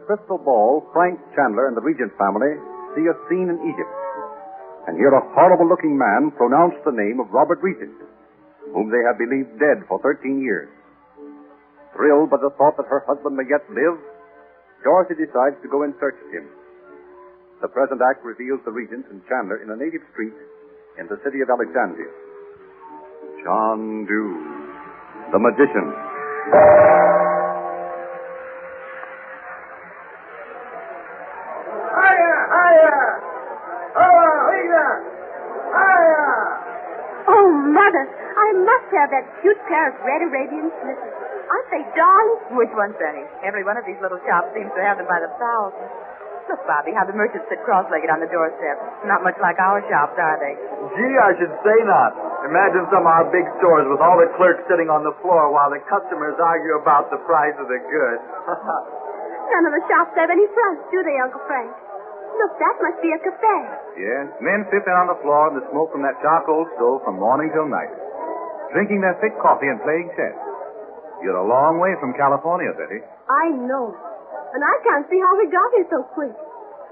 Crystal ball, Frank Chandler and the Regent family see a scene in Egypt and hear a horrible-looking man pronounce the name of Robert Regent, whom they have believed dead for 13 years. Thrilled by the thought that her husband may yet live, Dorothy decides to go in search of him. The present act reveals the Regent and Chandler in a native street in the city of Alexandria. Chandu the Magician. I must have that cute pair of red Arabian slippers. Aren't they darling? Which ones, Benny? Every one of these little shops seems to have them by the thousands. Look, Bobby, how the merchants sit cross-legged on the doorstep. Not much like our shops, are they? Gee, I should say not. Imagine some of our big stores with all the clerks sitting on the floor while the customers argue about the price of the goods. None of the shops have any fronts, do they, Uncle Frank? Look, that must be a cafe. Yes, men sit there on the floor in the smoke from that charcoal stove from morning till night, drinking their thick coffee and playing chess. You're a long way from California, Betty. I know. And I can't see how we got here so quick.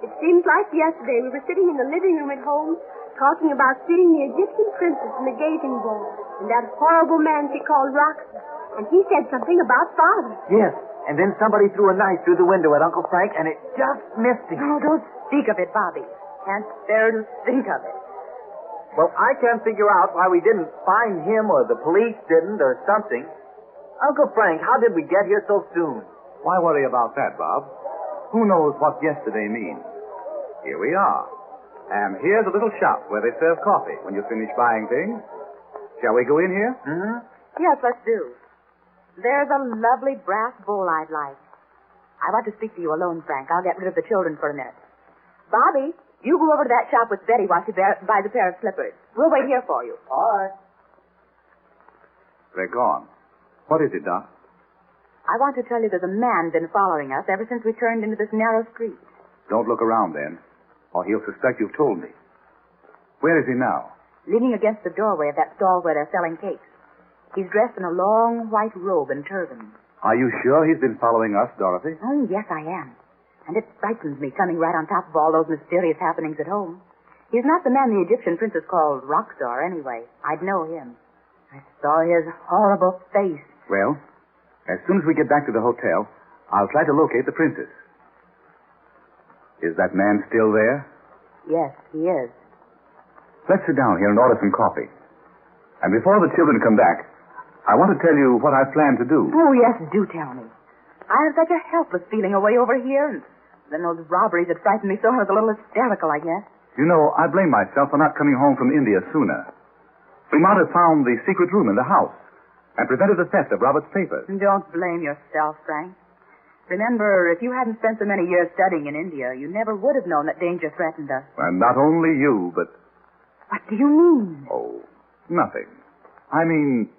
It seems like yesterday we were sitting in the living room at home talking about seeing the Egyptian princess in the gazing ball and that horrible man she called Roxor. And he said something about father. Yes, and then somebody threw a knife through the window at Uncle Frank and it just missed him. Oh, don't speak of it, Bobby. Can't bear to think of it. Well, I can't figure out why we didn't find him or the police didn't or something. Uncle Frank, how did we get here so soon? Why worry about that, Bob? Who knows what yesterday means? Here we are. And here's a little shop where they serve coffee when you finish buying things. Shall we go in here? Mm-hmm. Yes, let's do. There's a lovely brass bowl I'd like. I want to speak to you alone, Frank. I'll get rid of the children for a minute. Bobby, you go over to that shop with Betty while she buys a pair of slippers. We'll wait here for you. All right. They're gone. What is it, Doc? I want to tell you there's a man been following us ever since we turned into this narrow street. Don't look around, then, or he'll suspect you've told me. Where is he now? Leaning against the doorway of that stall where they're selling cakes. He's dressed in a long white robe and turban. Are you sure he's been following us, Dorothy? Oh, yes, I am. And it frightens me coming right on top of all those mysterious happenings at home. He's not the man the Egyptian princess called Roxor, anyway. I'd know him. I saw his horrible face. Well, as soon as we get back to the hotel, I'll try to locate the princess. Is that man still there? Yes, he is. Let's sit down here and order some coffee. And before the children come back, I want to tell you what I plan to do. Oh, yes, do tell me. I have such a helpless feeling away over here, and then those robberies that frightened me so I was a little hysterical, I guess. You know, I blame myself for not coming home from India sooner. We might have found the secret room in the house and prevented the theft of Robert's papers. Don't blame yourself, Frank. Remember, if you hadn't spent so many years studying in India, you never would have known that danger threatened us. And not only you, but... What do you mean? Oh, nothing. I mean,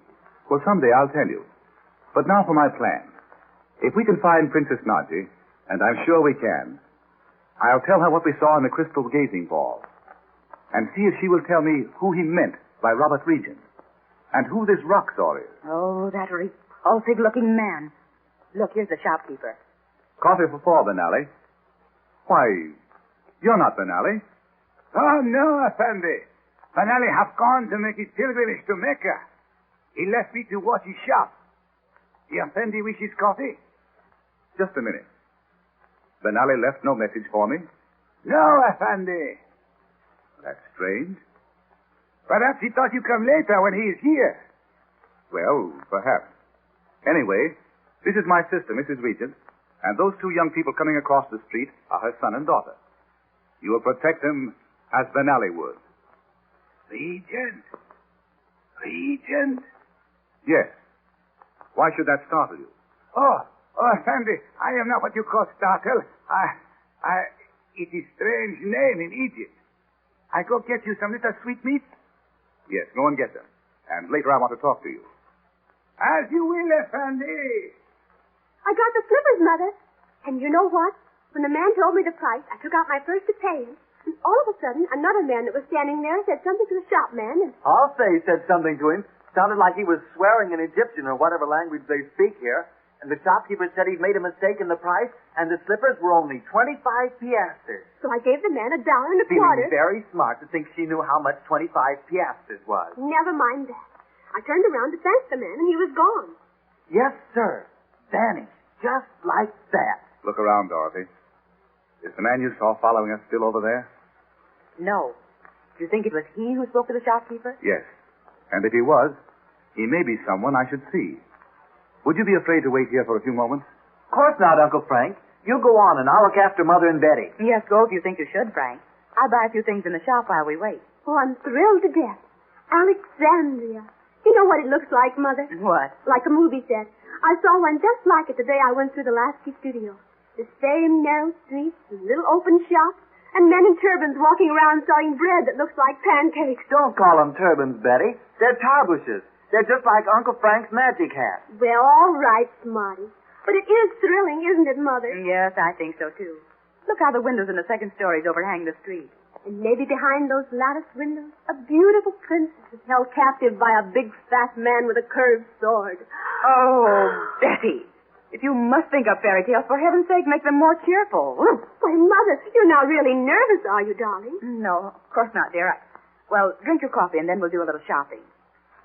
well, someday I'll tell you. But now for my plan. If we can find Princess Naji, and I'm sure we can, I'll tell her what we saw in the crystal gazing ball, and see if she will tell me who he meant by Robert Regent, and who this Roxor is. Oh, that repulsive-looking man. Look, here's the shopkeeper. Coffee for 4, Benally. Why, you're not Benally. Oh, no, Effendi. Benally have gone to make his pilgrimage to Mecca. He left me to watch his shop. The Effendi wishes coffee? Just a minute. Benally left no message for me? No, Effendi. That's strange. Perhaps he thought you come later when he is here. Well, perhaps. Anyway, this is my sister, Mrs. Regent, and those 2 young people coming across the street are her son and daughter. You will protect them as Benally would. Regent? Regent? Yes. Why should that startle you? Oh, Effendi, I am not what you call startled. It is strange name in Egypt. I go get you some little sweetmeats? Yes, go and get them. And later I want to talk to you. As you will, Effendi. I got the slippers, Mother. And you know what? When the man told me the price, I took out my purse to pay him. And all of a sudden, another man that was standing there said something to the shopman, and I'll say he said something to him. Sounded like he was swearing in Egyptian or whatever language they speak here. And the shopkeeper said he'd made a mistake in the price, and the slippers were only 25 piastres. so I gave the man $1.25. Feeling very smart to think she knew how much 25 piastres was. Never mind that. I turned around to thank the man, and he was gone. Yes, sir. Vanished. Just like that. Look around, Dorothy. Is the man you saw following us still over there? No. Do you think it was he who spoke to the shopkeeper? Yes. And if he was, he may be someone I should see. Would you be afraid to wait here for a few moments? Of course not, Uncle Frank. You go on, and I'll look after Mother and Betty. Yes, go if you think you should, Frank. I'll buy a few things in the shop while we wait. Oh, I'm thrilled to death. Alexandria. You know what it looks like, Mother? What? Like a movie set. I saw one just like it the day I went through the Lasky studio. The same narrow streets, little open shops, and men in turbans walking around selling bread that looks like pancakes. Don't call them turbans, Betty. They're tarbushes. They're just like Uncle Frank's magic hat. Well, all right, Smarty. But it is thrilling, isn't it, Mother? Yes, I think so, too. Look how the windows in the second stories overhang the street. And maybe behind those lattice windows, a beautiful princess is held captive by a big, fat man with a curved sword. Oh, Betty. If you must think up fairy tales, for heaven's sake, make them more cheerful. Ooh. Why, Mother, you're not really nervous, are you, darling? No, of course not, dear. Well, drink your coffee, and then we'll do a little shopping.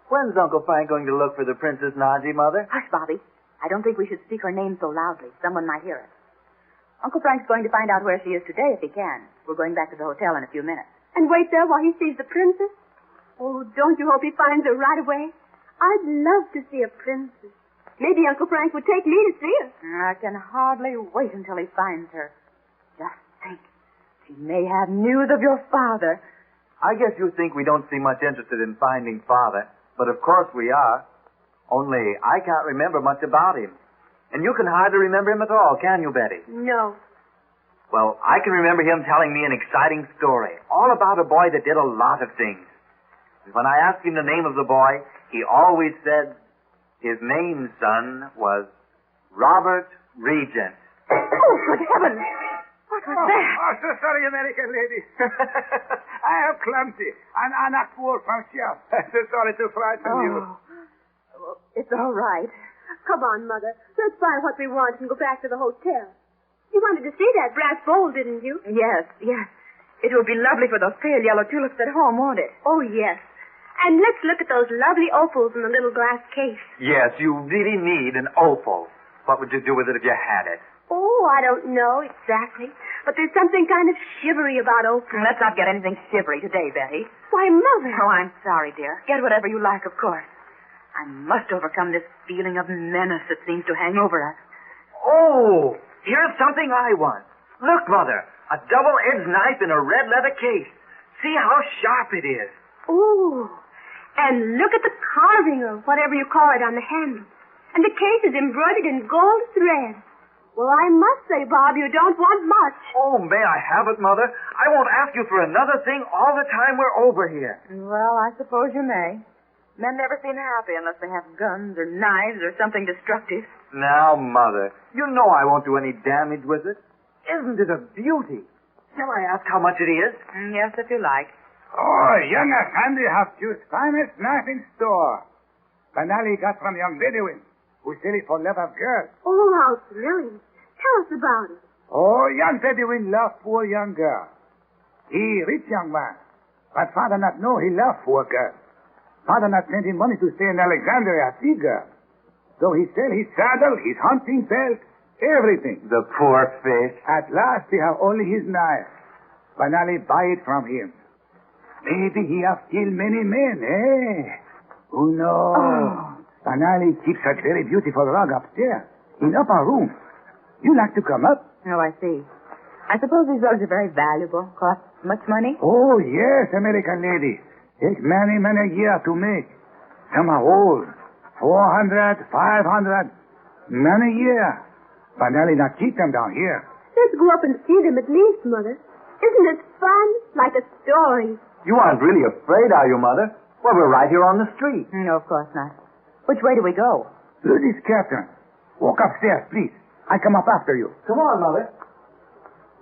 When's Uncle Frank going to look for the Princess Naji, Mother? Hush, Bobby. I don't think we should speak her name so loudly. Someone might hear us. Uncle Frank's going to find out where she is today if he can. We're going back to the hotel in a few minutes. And wait there while he sees the princess? Oh, don't you hope he finds her right away? I'd love to see a princess. Maybe Uncle Frank would take me to see her. I can hardly wait until he finds her. Just think. She may have news of your father. I guess you think we don't seem much interested in finding Father, but of course we are. Only I can't remember much about him. And you can hardly remember him at all, can you, Betty? No. Well, I can remember him telling me an exciting story, all about a boy that did a lot of things. When I asked him the name of the boy, he always said his name, son, was Robert Regent. Oh, good heavens! What was that? Oh, so sorry, American lady. I am clumsy, and I'm not poor from shop. So sorry to frighten you. Oh, it's all right. Come on, Mother. Let's buy what we want and go back to the hotel. You wanted to see that brass bowl, didn't you? Yes, yes. It will be lovely for those pale yellow tulips at home, won't it? Oh, yes. And let's look at those lovely opals in the little glass case. Yes, you really need an opal. What would you do with it if you had it? Oh, I don't know exactly. But there's something kind of shivery about opals. Let's not get anything shivery today, Betty. Why, Mother. Oh, I'm sorry, dear. Get whatever you like, of course. I must overcome this feeling of menace that seems to hang over us. Oh, here's something I want. Look, Mother, a double-edged knife in a red leather case. See how sharp it is. Ooh. And look at the carving or whatever you call it on the handle. And the case is embroidered in gold thread. Well, I must say, Bob, you don't want much. Oh, may I have it, Mother? I won't ask you for another thing all the time we're over here. Well, I suppose you may. Men never seem happy unless they have guns or knives or something destructive. Now, Mother, you know I won't do any damage with it. Isn't it a beauty? Shall I ask how much it is? Yes, if you like. Oh, young Effendi have choose finest knife in store. Banali got from young Bedouin, who sell it for love of girl. Oh, how thrilling. Tell us about it. Oh, young Bedouin love poor young girl. He rich young man, but father not know he love poor girl. Father not send him money to stay in Alexandria, see girl. So he sell his saddle, his hunting belt, everything. The poor fish. At last he have only his knife. Banali buy it from him. Maybe he have killed many men, eh? Who knows? Oh. Banali keeps such very beautiful rug upstairs, in upper room. You like to come up? Oh, I see. I suppose these rugs are very valuable. Cost much money? Oh, yes, American lady. Take many, many years to make. Some are old. 400, 500. Many years. Banali not keep them down here. Let's go up and see them at least, Mother. Isn't it fun? Like a story. You aren't really afraid, are you, Mother? Well, we're right here on the street. No, of course not. Which way do we go? Through this curtain. Walk upstairs, please. I come up after you. Come on, Mother.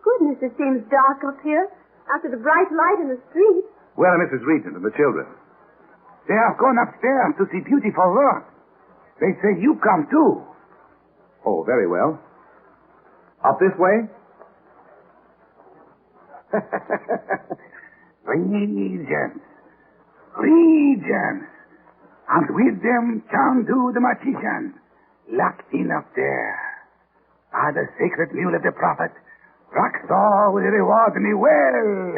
Goodness, it seems dark up here after the bright light in the street. Where are Mrs. Regent and the children? They have gone upstairs to see beautiful work. They say you come too. Oh, very well. Up this way? Regents. Regents. And with them, Chandu the Magician, locked in up there. By the sacred mule of the prophet, Roxor will reward me well.